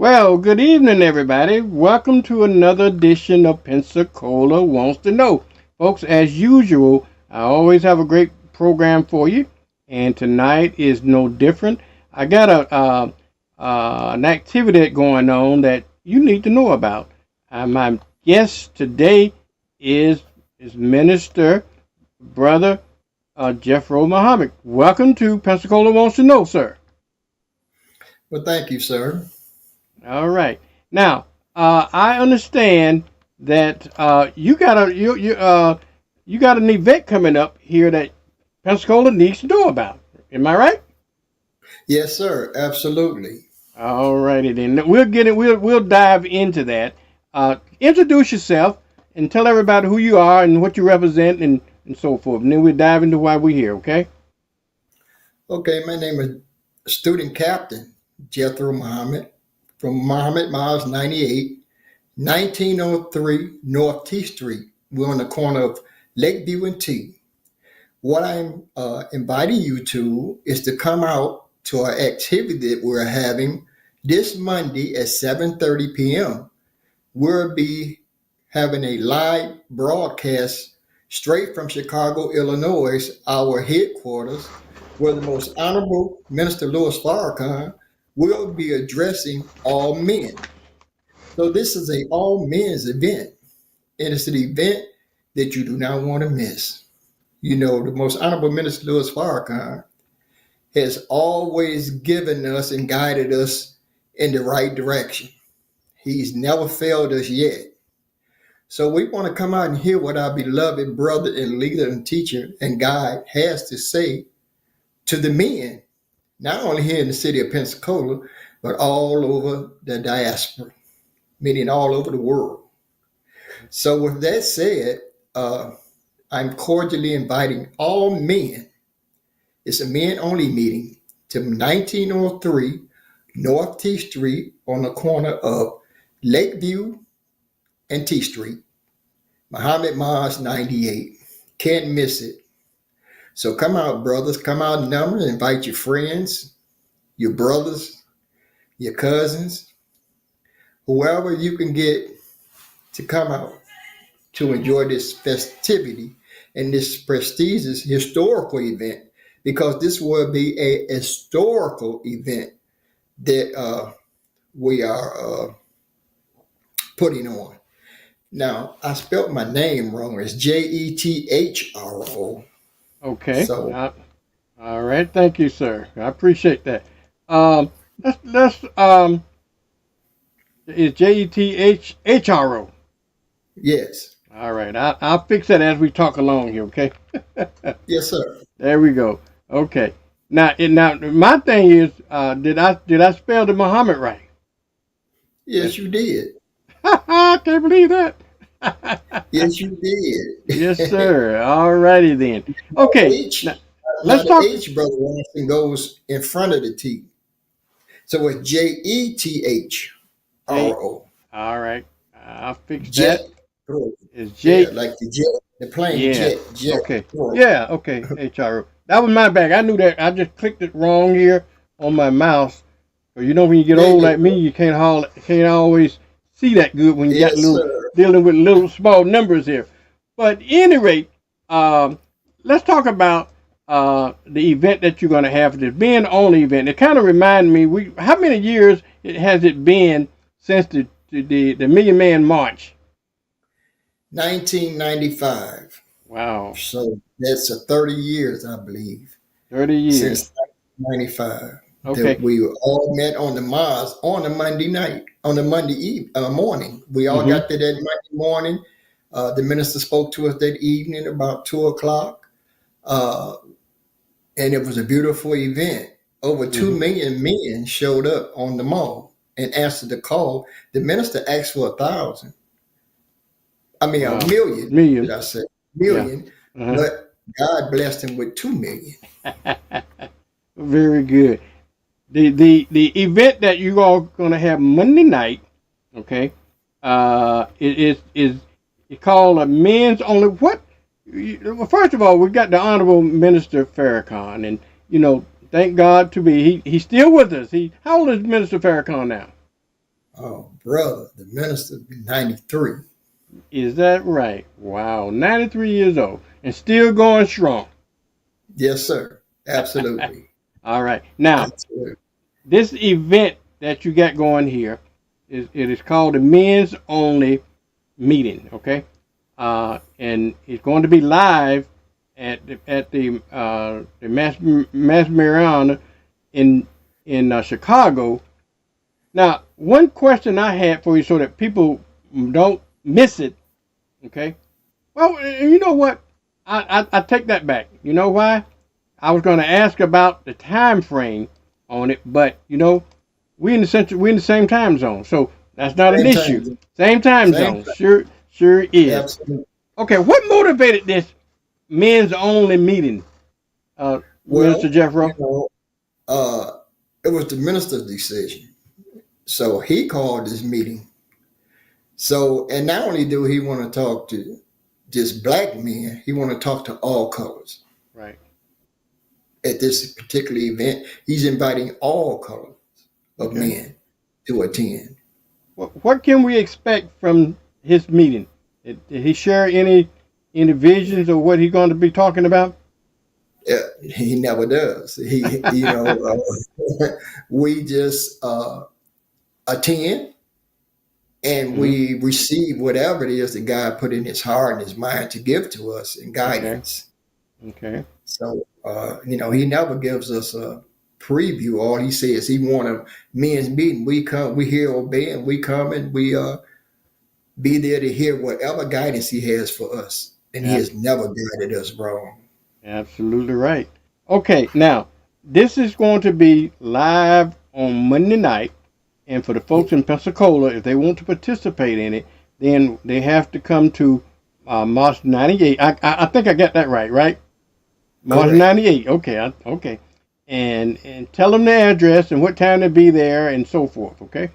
Well, good evening, everybody. Welcome to another edition of Pensacola Wants to Know. Folks, as usual, I always have a great program for you, and tonight is no different. I got an activity going on that you need to know about. My guest today is Minister Brother Jeffro Muhammad. Welcome to Pensacola Wants to Know, sir. Well, thank you, sir. All right. Now, I understand that you got an event coming up here that Pensacola needs to know about. Am I right? Yes, sir. Absolutely. All righty then. We'll get it. We'll dive into that. Introduce yourself and tell everybody who you are and what you represent and so forth. And then we'll dive into why we're here. Okay? Okay, my name is Student Captain Jethro Muhammad from Muhammad Miles 98, 1903 North T Street. We're on the corner of Lakeview and T. What I'm inviting you to is to come out to our activity that we're having this Monday at 7:30 p.m. We'll be having a live broadcast straight from Chicago, Illinois, our headquarters, where the most honorable Minister Louis Farrakhan will be addressing all men. So this is a all men's event, and it's an event that you do not want to miss. You know, the most honorable Minister Louis Farrakhan has always given us and guided us in the right direction. He's never failed us yet. So we want to come out and hear what our beloved brother and leader and teacher and guide has to say to the men, not only here in the city of Pensacola, but all over the diaspora, meaning all over the world. So with that said, I'm cordially inviting all men. It's a men-only meeting to 1903 North T Street on the corner of Lakeview and T Street, Muhammad Mars 98. Can't miss it. So come out, brothers. Come out in numbers. Invite your friends, your brothers, your cousins, whoever you can get to come out to enjoy this festivity and this prestigious historical event, because this will be a historical event that we are putting on. Now, I spelled my name wrong. It's Jethro. Okay. So, All right. Thank you, sir. I appreciate that. Um, let's It's Jethro. yes. All right, I'll fix that as we talk along here. Okay. Yes, sir. There we go. Okay. Now my thing is, did I spell the Muhammad right? Yes, you did. I can't believe that. Yes, you Yes, did. sir. All righty then. Okay. H, Now now let's the talk. H, brother Watson, goes in front of the T. So it's J. Jethro. All right. I'll fix Jet. that. It's Yeah, J. like the jet, the plane Yeah. jet, jet. Okay. Yeah. Okay. HRO. That was my bad. I knew that. I just clicked it wrong here on my mouse. So you know when you get There old you like me, go. can't always see that good when you got Yes, little sir. dealing with little small numbers here. But at any rate, um, let's talk about the event that you're going to have. This being the only event, it kind of reminded me. How many years has it been since the Million Man March? 1995. Wow, So that's a 30 years, I believe, 30 years. since 1995 that Okay. we all met on the Mars on a Monday night, on a Monday morning. We all Mm-hmm. got there that Monday morning. The minister spoke to us that evening about 2 o'clock. Uh, and it was a beautiful event. Over 2 Mm-hmm. million men showed up on the mall and answered the call. The minister asked for 1,000. I mean, a Wow. million, did Million. I say? Yeah. Million. Uh-huh. But God blessed him with 2 million. Very good. The event that you all gonna have Monday night, okay? Is it's called a men's only. What? Well, first of all, we got the Honorable Minister Farrakhan, and thank God to be he's still with us. How old is Minister Farrakhan now? Oh, brother, the minister be 93. Is that right? Wow, 93 years old and still going strong. Yes, sir. Absolutely. All right. Now, Absolutely. this event that you got going here is called the men's only meeting. Okay, and it's going to be live at the Mass Mariana in Chicago. Now, one question I had for you, so that people don't miss it. Okay. Well, you know what? I take that back. You know why? I was going to ask about the time frame on it, but we in the same time zone, so that's not an Same issue. time. Same time Same zone, time. sure is. Absolutely. Okay, what motivated this men's only meeting, Minister Well, Jeffro? uh, it was the minister's decision. So he called this meeting. So, and not only do he want to talk to just black men, he want to talk to all colors. Right. At this particular event, he's inviting all colors of Okay. men to attend. What can we expect from his meeting? Did he share any visions of what he's going to be talking about? He never does. We just attend and Hmm. we receive whatever it is that God put in his heart and his mind to give to us in Okay. guidance. Okay. So, he never gives us a preview. All he says he want a men's meeting. We come, we hear obey, and we come and we be there to hear whatever guidance he has for us. And he Ab- has never guided us wrong. Absolutely right. Okay, now this is going to be live on Monday night, and for the folks in Pensacola, if they want to participate in it, then they have to come to March 98. I think I got that right, right? March Correct. 98. Okay, okay. And tell them the address and what time to be there and so forth, okay?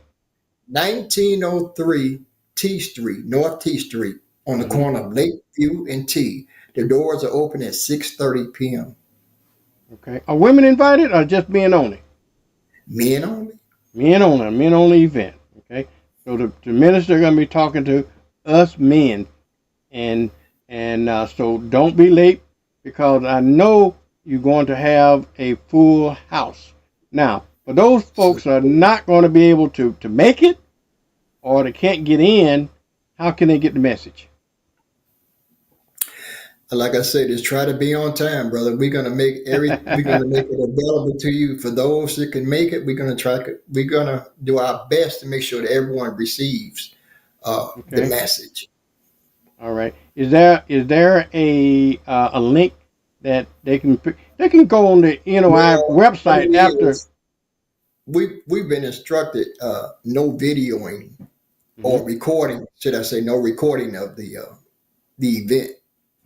1903 T Street, North T Street, on the Hmm. corner of Lakeview and T. The doors are open at 6:30 p.m. Okay. Are women invited or just men only? Men only. Men only event. Okay. So the minister going to be talking to us men, and so don't be late, because I know you're going to have a full house. Now, for those So, folks that are not going to be able to make it, or they can't get in, how can they get the message? like I said, just try to be on time, brother. We're gonna make it available to you for those that can make it. We're gonna do our best to make sure that everyone receives the Okay. message. All right. Is there a link that they can go on the NOI Well, what website it after? is, we've been instructed no videoing Hmm. or recording, should I say, no recording of the event.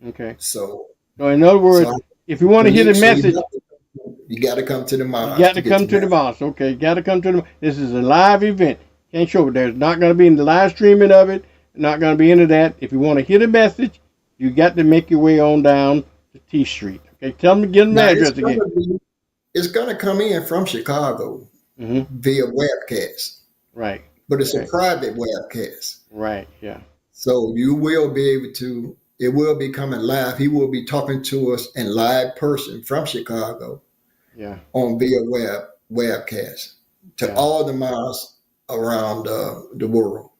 Okay. So, So in other so words, if you want to hear the message, you got to come to the you mosque got to to get come the to the message. boss. Okay, you got to come to the. This is a live event. Can't show it. There's not going to be any live streaming of it. Not going to be into that. If you want to hear the message, you got to make your way on down to T Street. Okay, tell them, give them the Now address again. it's gonna come in from Chicago Hmm. via webcast, Right. but it's a Okay. private webcast. Right. Yeah. So you will be able to. It will be coming live. He will be talking to us in live person from Chicago Yeah. on via webcast to Yeah. all the miles around the world.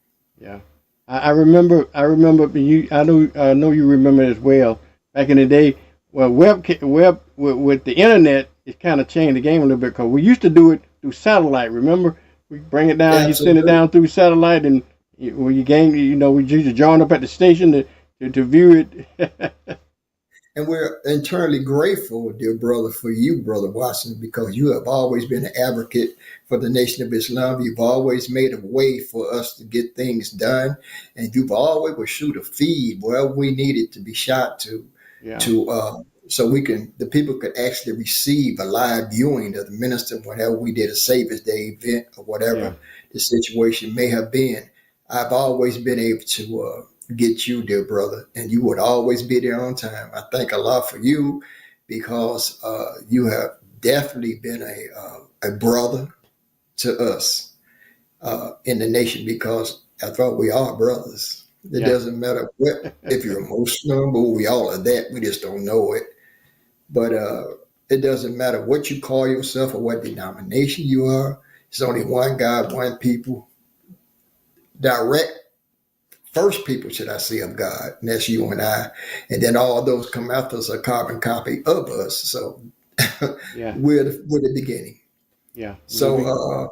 Yeah, I remember. I remember you. I know you remember as well. Back in the day, well, web with the internet, it kind of changed the game a little bit, because we used to do it through satellite. Remember, we bring it down. You send it Absolutely. down through satellite, and when you game, we used to join up at the station to view it. And we're internally grateful, dear brother, for you, Brother Watson, because you have always been an advocate for the Nation of Islam. You've always made a way for us to get things done. And you've always was shoot a feed wherever we needed to be shot Yeah. to so the people could actually receive a live viewing of the minister whenever we did a Savior's Day event or Yeah. whatever the situation may have been. I've always been able to get you, dear brother, and you would always be there on time. I thank Allah for you because you have definitely been a brother to us. in the nation, because after all, we are brothers. It Yeah. doesn't matter what, if you're emotional, but we all are that. We just don't know it. But it doesn't matter what you call yourself or what denomination you are. It's only one God, one people, direct first people, should I say, of God, and that's you and I. And then all those come after us are carbon copy of us. So Yeah. we're the beginning. Yeah. So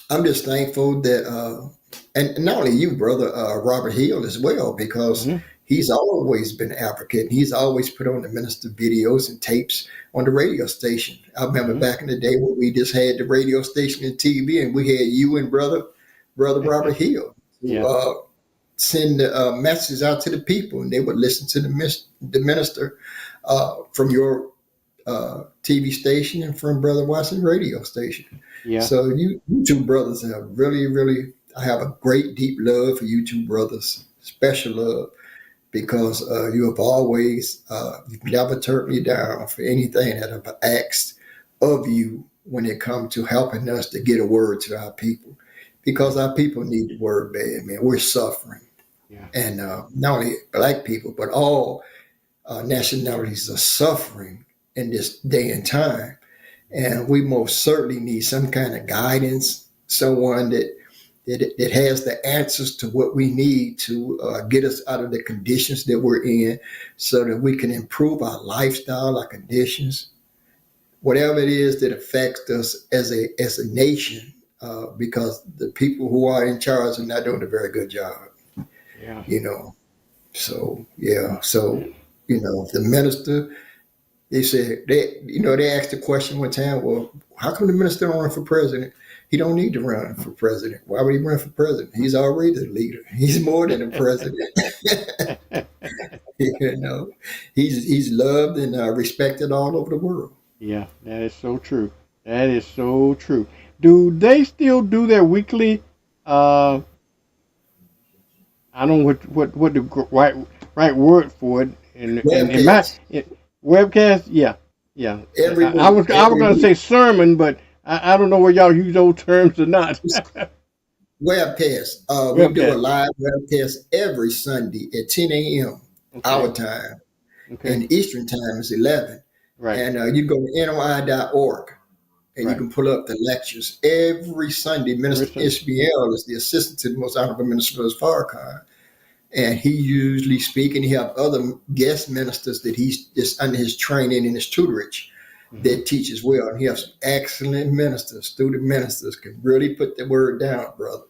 I'm just thankful that, and not only you, brother Robert Hill, as well, because Mm-hmm. he's always been an advocate. He's always put on the minister videos and tapes on the radio station. I remember Mm-hmm. back in the day when we just had the radio station and TV, and we had you and brother Robert Hill, who Yeah. send messages out to the people, and they would listen to the minister from your TV station and from Brother Watson's radio station. Yeah. So you two brothers have really, really, I have a great, deep love for you two brothers, special love, because you have always, you've never turned me down for anything that I've asked of you when it comes to helping us to get a word to our people. Because our people need the word bad, man. We're suffering. Yeah. And not only black people, but all nationalities are suffering in this day and time. And we most certainly need some kind of guidance, someone that has the answers to what we need to get us out of the conditions that we're in, so that we can improve our lifestyle, our conditions, whatever it is that affects us as a nation, because the people who are in charge are not doing a very good job, Yeah. you know. So yeah, so Man. the minister, they said they asked the question one time, well, how come the minister don't run for president? He don't need to run for president. Why would he run for president? He's already the leader. He's more than a president. you know, he's loved and respected all over the world. Yeah. That is so true. That is so true. Do they still do their weekly? Uh, I don't know what the right word for it. In my Webcast webcast, yeah, yeah. every I was gonna week. say sermon, but I don't know where y'all use those terms or not. Webcast. We do a Webcast. live webcast every Sunday at 10 a.m. our Okay. time, Okay. and Eastern time is 11. Right. And you go to NOI.org, and you Right. can pull up the lectures every Sunday. Minister Listen. Ishmael is the assistant to the Most Honorable Minister Farrakhan, and he usually speak, and he have other guest ministers that he's just under his training and his tutorage Hmm. that teach as well. And he has some excellent ministers, student ministers, can really put the word down, brother.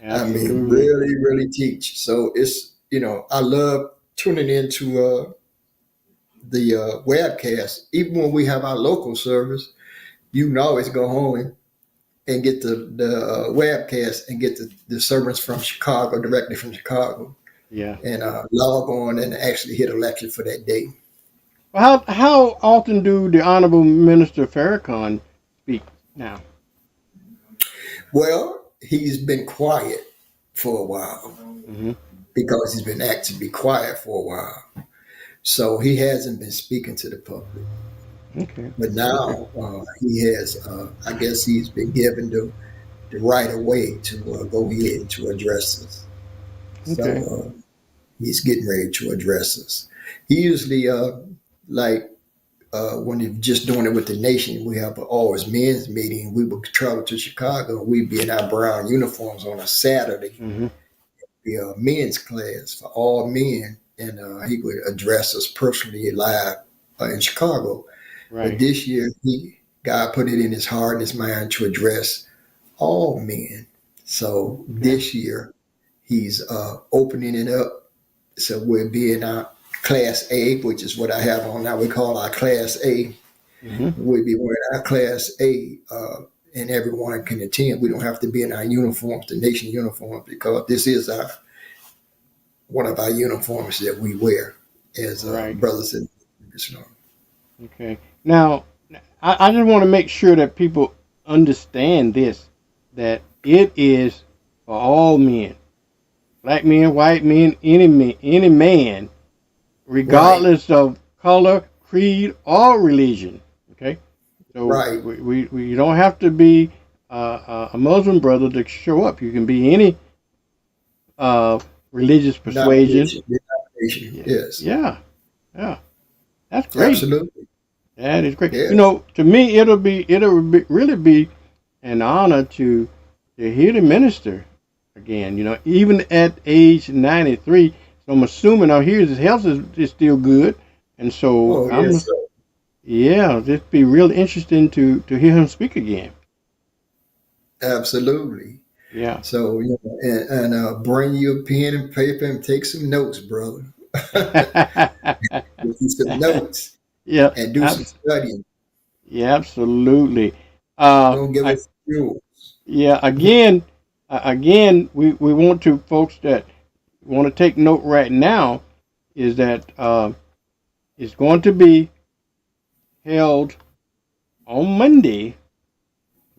I mean, Absolutely. really, really teach. So it's, I love tuning into the webcast. Even when we have our local service, you can always go home and get the webcast and get the sermons from Chicago, directly from Chicago, Yeah. and log on and actually hit a lecture for that day. Well, how often do the Honorable Minister Farrakhan speak now? Well, he's been quiet for a while Hmm. because he's been asked to be quiet for a while. So he hasn't been speaking to the public. Okay. But Okay. now he has, I guess he's been given the right of way to go ahead to address us. So Okay. he's getting ready to address us. He usually, like when he's just doing it with the nation, we have always men's meeting. We would travel to Chicago. We'd be in our brown uniforms on a Saturday, Hmm. be a men's class for all men. And he would address us personally live in Chicago. But Right. this year, God put it in his heart and his mind to address all men. So Okay. this year, he's opening it up. So we'll be in our Class A, which is what I have on now. We call our Class A. Hmm. We'll be wearing our Class A, and everyone can attend. We don't have to be in our uniforms, the nation uniforms, because this is one of our uniforms that we wear as Right. brothers and sisters. Okay. Now, I just want to make sure that people understand this, that it is for all men, black men, white men, any man, Right, regardless of color, creed, or religion. Okay. So right. we don't have to be. a Muslim brother to show up. You can be any uh, religious persuasion. Denomination. Yeah, Yes, yeah, yeah. That's great. absolutely. That is great. Yeah. To me, really be an honor to hear the minister again. Even at age 93. So I'm assuming now here his health is still good, and so Oh, yes, sir. yeah, it'd be real interesting to hear him speak again. Absolutely. Yeah. So, and bring you a pen and paper and take some notes, brother. Get you some notes Yeah, and do some studying. yeah, absolutely. Uh, Don't give I, us fuel. yeah, again, we want to folks that want to take note right now is that it's going to be held on Monday.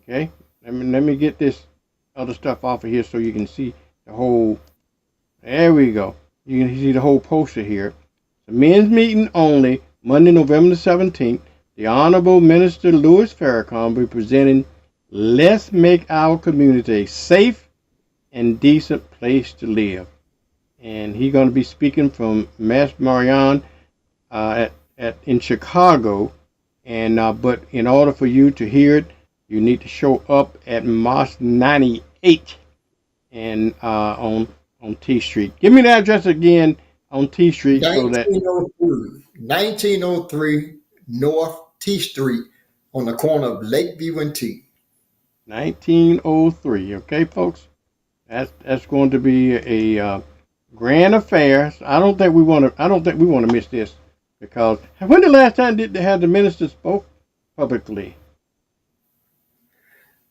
Okay, let me get this other stuff off of here so you can see the whole. There we go. You can see the whole poster here. The men's meeting only, Monday, November the 17th. The Honorable Minister Louis Farrakhan will be presenting Let's Make Our Community a Safe and Decent Place to Live. And he's going to be speaking from Mass Marion in Chicago. And but in order for you to hear it, you need to show up at Mosque 98 and on T Street. Give me the address again on T Street so that 1903 North T Street on the corner of Lakeview and T. 1903. Okay, folks, that's going to be a grand affair. So I don't think we want to. I don't think we want to miss this because when the last time did they have the minister spoke publicly?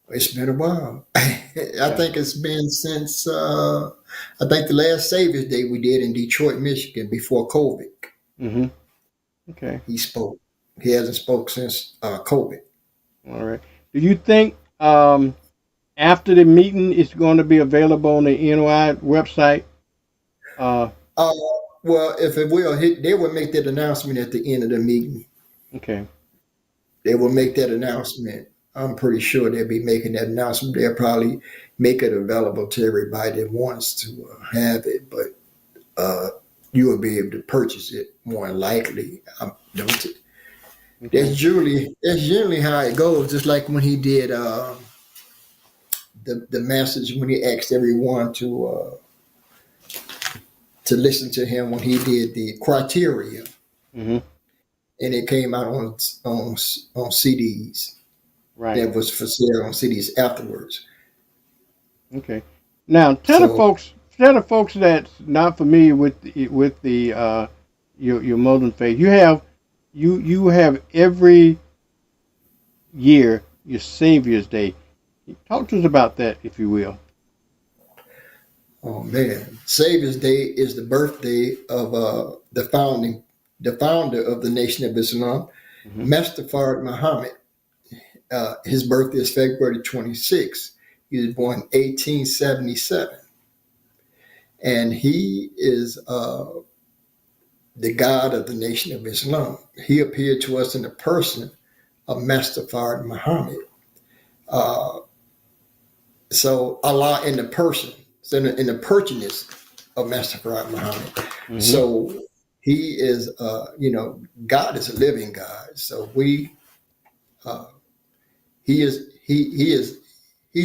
It's been a while. I Yeah. think it's been since I think the last Savior's Day we did in Detroit, Michigan before COVID. Mm-hmm. Okay. He spoke. He hasn't spoke since COVID. All right. Do you think after the meeting it's going to be available on the NOI website? Uh, Uh, well, if it will, they will make that announcement at the end of the meeting. okay. They will make that announcement. I'm pretty sure they'll be making that announcement. They'll probably make it available to everybody that wants to have it, but you will be able to purchase it more than likely. Don't it? Okay. That's generally how it goes. Just like when he did the message when he asked everyone to listen to him when he did the criteria, Mm-hmm. and it came out on CDs Right. that was for sale on CDs afterwards. Okay. Now So tell the folks that's not familiar with the your Muslim faith. You have every year your Savior's Day. Talk to us about that, if you will. oh man, Savior's Day is the birthday of the founder of the Nation of Islam, Hmm. Mustafa Muhammad. His birthday is February 26th. He was born in 1877, and he is the God of the Nation of Islam. He appeared to us in the person of Mustafa Muhammad. Uh, so Allah in the person, so in the personage of Mustafa Muhammad. Hmm. So he is, God is a living God. So uh, he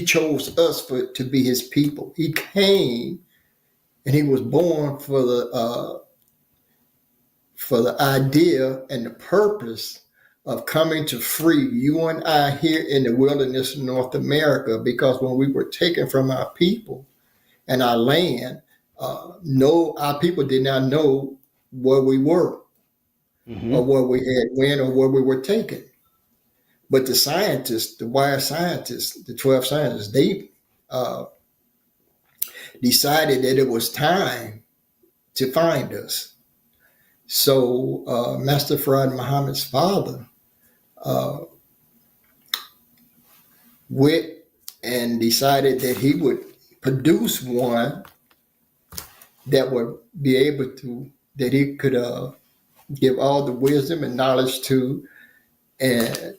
chose us to be his people. He came and he was born for the idea and the purpose of coming to free you and I here in the wilderness of North America, because when we were taken from our people and our land, no, our people did not know where we were Hmm. or where we had went or where we were taken. But the scientists, the wise scientists, the 12 scientists, they uh, decided that it was time to find us. So Master Farad Muhammad's father uh, went and decided that he would produce one that would be able to, that he could give all the wisdom and knowledge to, and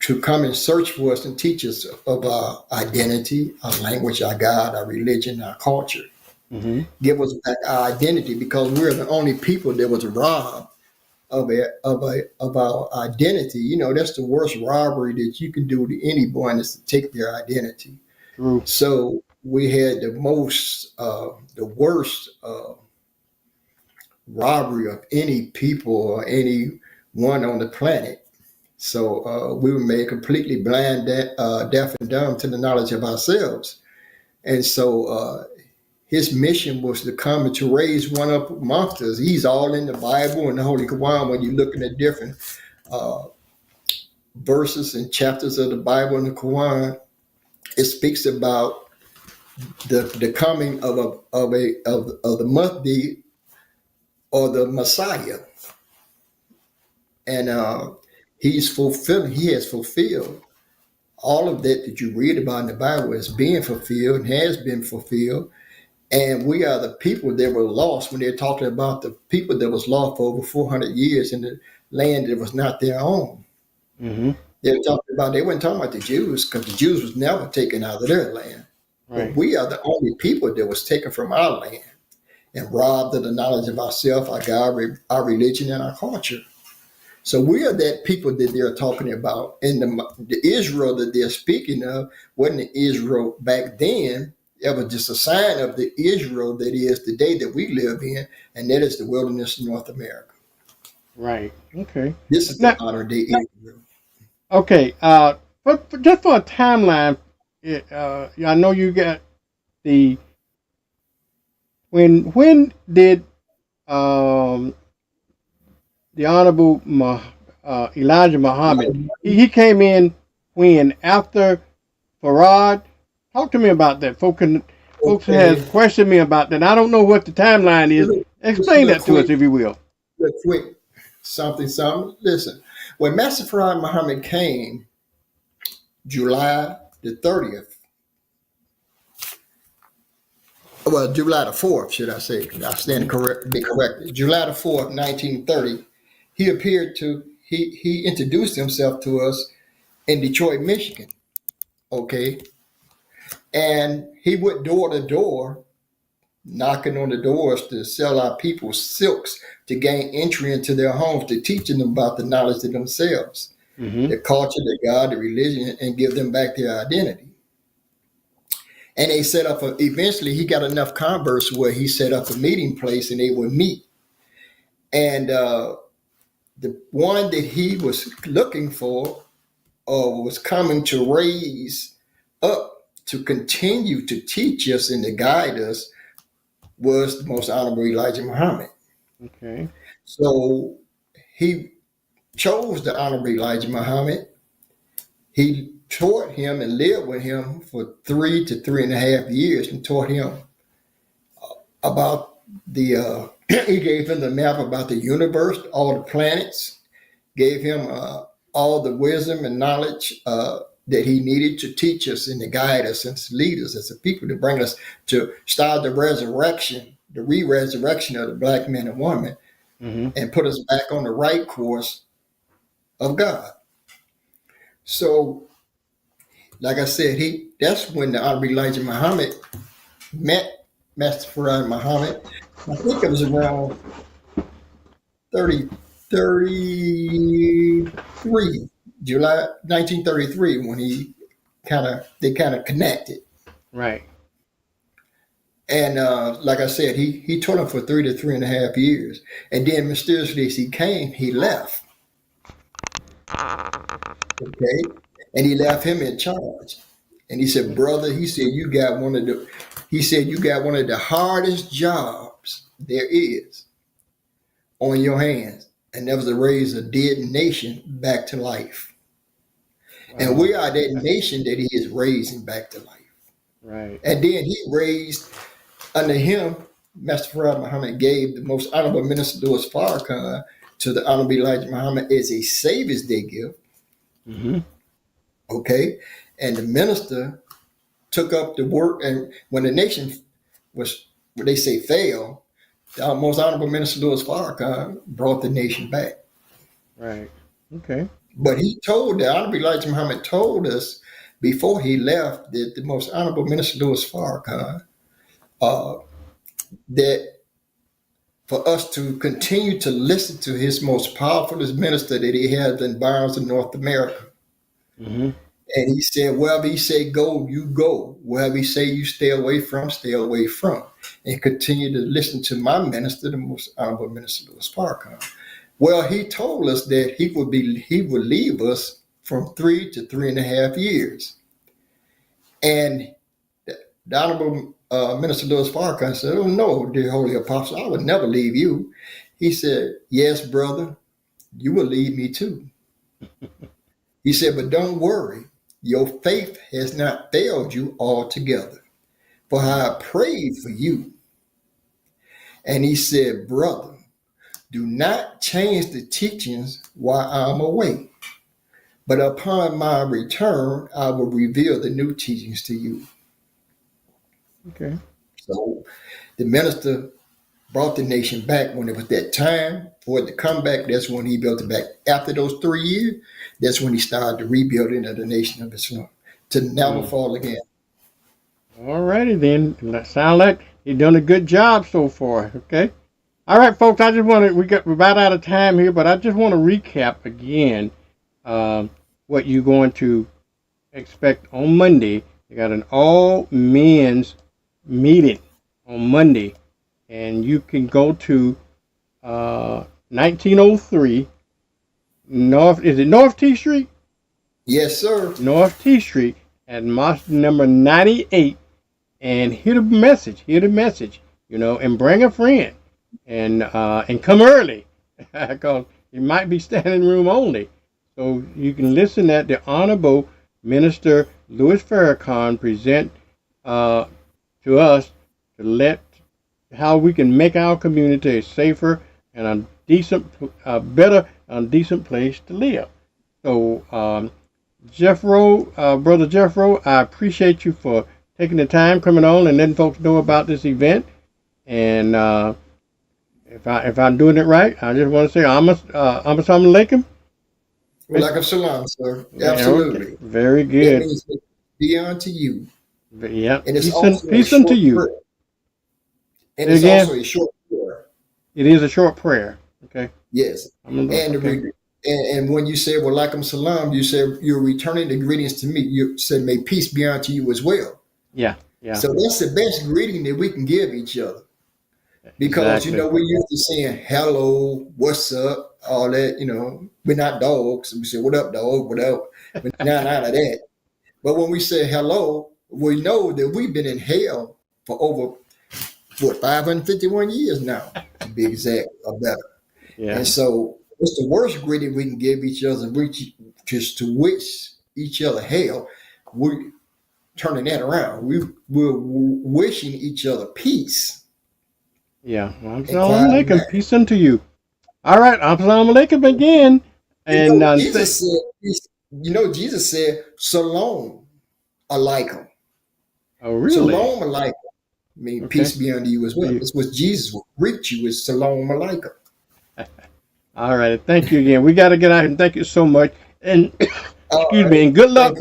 to come and search for us and teach us of our identity, our language, our God, our religion, our culture. Mm-hmm. Give us back our identity because we're the only people that was robbed of our identity. You know, that's the worst robbery that you can do to anyone is to take their identity. True. So we had the worst robbery of any people or anyone on the planet. So we were made completely blind, deaf, and dumb to the knowledge of ourselves. And so his mission was to come and to raise one up amongst us. He's all in the Bible and the Holy Quran when you're looking at different uh, verses and chapters of the Bible and the Quran. It speaks about the coming of the Mahdi or the Messiah, and he has fulfilled all of that you read about in the Bible is being fulfilled and has been fulfilled. And we are the people that were lost when they're talking about the people that was lost for over 400 years in the land that was not their own. Mm-hmm. They weren't talking about the Jews because the Jews was never taken out of their land. But Right. we are the only people that was taken from our land and robbed of the knowledge of ourselves, our God, our religion, and our culture. So we are that people that they're talking about. And the Israel that they're speaking of wasn't the Israel back then. It was just a sign of the Israel that is the day that we live in, and that is the wilderness of North America. Right. Okay. This is the Now, modern day Israel. okay. Just for a timeline, I know you got the when did um the Honorable Elijah Muhammad he came in when after Farad. Talk to me about that. Folks has Okay, questioned me about that. I don't know what the timeline is. Explain real that to us, quick, if you will. real quick, something. Listen, when Master Farad Muhammad came, July the 30th, well, July the 4th, should I say? I stand be corrected. July the 4th, 1930, he introduced himself to us in Detroit, Michigan. Okay. And he went door to door, knocking on the doors to sell our people silks to gain entry into their homes, to teaching them about the knowledge of themselves, Mm-hmm. their culture, their God, their religion, and give them back their identity. And they set up eventually he got enough converts where he set up a meeting place and they would meet. And the one that he was looking for was coming to raise up to continue to teach us and to guide us was the most honorable Elijah Muhammad. Okay. So he chose the honorable Elijah Muhammad. He taught him and lived with him for 3 to 3.5 years and taught him about he gave him the map about the universe, all the planets, gave him all the wisdom and knowledge that he needed to teach us and to guide us and to lead us as a people, to bring us to start the resurrection, the re-resurrection of the black man and woman, Mm-hmm. and put us back on the right course of God. So, like I said, that's when the Honorable Elijah Muhammad met Master Farad Muhammad. I think it was around 30, 33, July 1933, when they kind of connected. Right. And like I said, he taught him for 3 to 3.5 years. And then mysteriously as he came, he left. Okay. And he left him in charge. And he said, brother, you got one of the hardest jobs there is on your hands. And that was to raise a dead nation back to life. And Wow. we are that nation that he is raising back to life. Right. And then he raised under him, Master Farad Muhammad gave the most honorable Minister Louis Farrakhan to the Honorable Elijah Muhammad as a Savior's Day gift. Mm-hmm. Okay. And the minister took up the work. And when the nation was, what they say, failed, the most honorable Minister Louis Farrakhan brought the nation back. Right. Okay. But he told the Honorable Elijah Muhammad told us before he left that the most honorable Minister Louis Farrakhan uh, that for us to continue to listen to his most powerful minister that he has in bounds in North America. Mm-hmm. And he said, wherever he say go, you go. Wherever he say you stay away from, stay away from. And continue to listen to my minister, the most honorable Minister Louis Farrakhan. Well, he told us that he would leave us from 3 to 3.5 years. And the Honorable Minister Louis Farrakhan said, oh no, dear Holy Apostle, I would never leave you. He said, yes, brother, you will leave me too. He said, but don't worry, your faith has not failed you altogether. For I prayed for you. And he said, brother, do not change the teachings while I'm away. But upon my return, I will reveal the new teachings to you. Okay. So the minister brought the nation back when it was that time for it to come back. That's when he built it back. After those 3 years, that's when he started the rebuilding of the nation of Islam to never fall again. All righty then. That sounds like you've done a good job so far. Okay. All right, folks. I just want to. We're about out of time here, but I just want to recap again what you're going to expect on Monday. You got an all men's meeting on Monday, and you can go to 1903 North. Is it North T Street? Yes, sir. North T Street at mosque number 98, and hear the message. And bring a friend, and come early, because it might be standing room only. So you can listen at the Honorable Minister Louis Farrakhan present to us to let how we can make our community a safer and a decent, better, and decent place to live. So, Brother Jeffro, I appreciate you for taking the time coming on and letting folks know about this event. And if I'm doing it right, I just want to say Assalamu alaikum. Walaikum salam, sir. Absolutely. Okay. Very That good. means be unto you. Yeah. And it's Peace unto you. Prayer. And Say it's again? also a short prayer. It is a short prayer. Okay. Yes. And when you say walaikum salam, you said you're returning the greetings to me. You said may peace be unto you as well. Yeah. So that's the best greeting that we can give each other. Because, exactly. we're used to saying hello, what's up, all that, we're not dogs. We say, what up, dog, what up? We're not out of that. But when we say hello, we know that we've been in hell for over, 551 years now, to be exact, or better. Yeah. And so it's the worst greeting we can give each other, just to wish each other hell. We're turning that around. We're wishing each other peace. Yeah. Assalamu alaikum. Peace unto you. All right. Assalamu alaikum again. And Jesus said, Shalom alaikum. Oh, really? Shalom alaikum. I mean, peace be unto you as well. It's what Jesus will greet you with Shalom alaikum. All right. Thank you again. We got to get out and thank you so much. And excuse me. And good luck.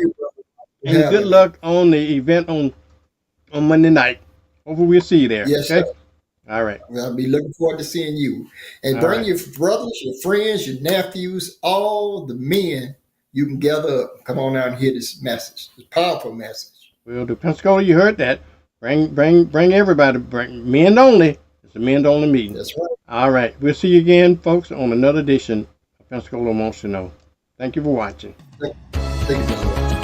And good luck on the event on Monday night. Hopefully we'll see you there. Yes, okay? Sir. All right. Well, I'll be looking forward to seeing you. And bring your brothers, your friends, your nephews, all the men you can gather up. Come on out and hear this message. This powerful message. Well, the Pensacola, you heard that. Bring everybody. Bring men only. It's a men only meeting. That's right. All right. We'll see you again, folks, on another edition of Pensacola Wants to Know. Thank you for watching. Thank you, brother.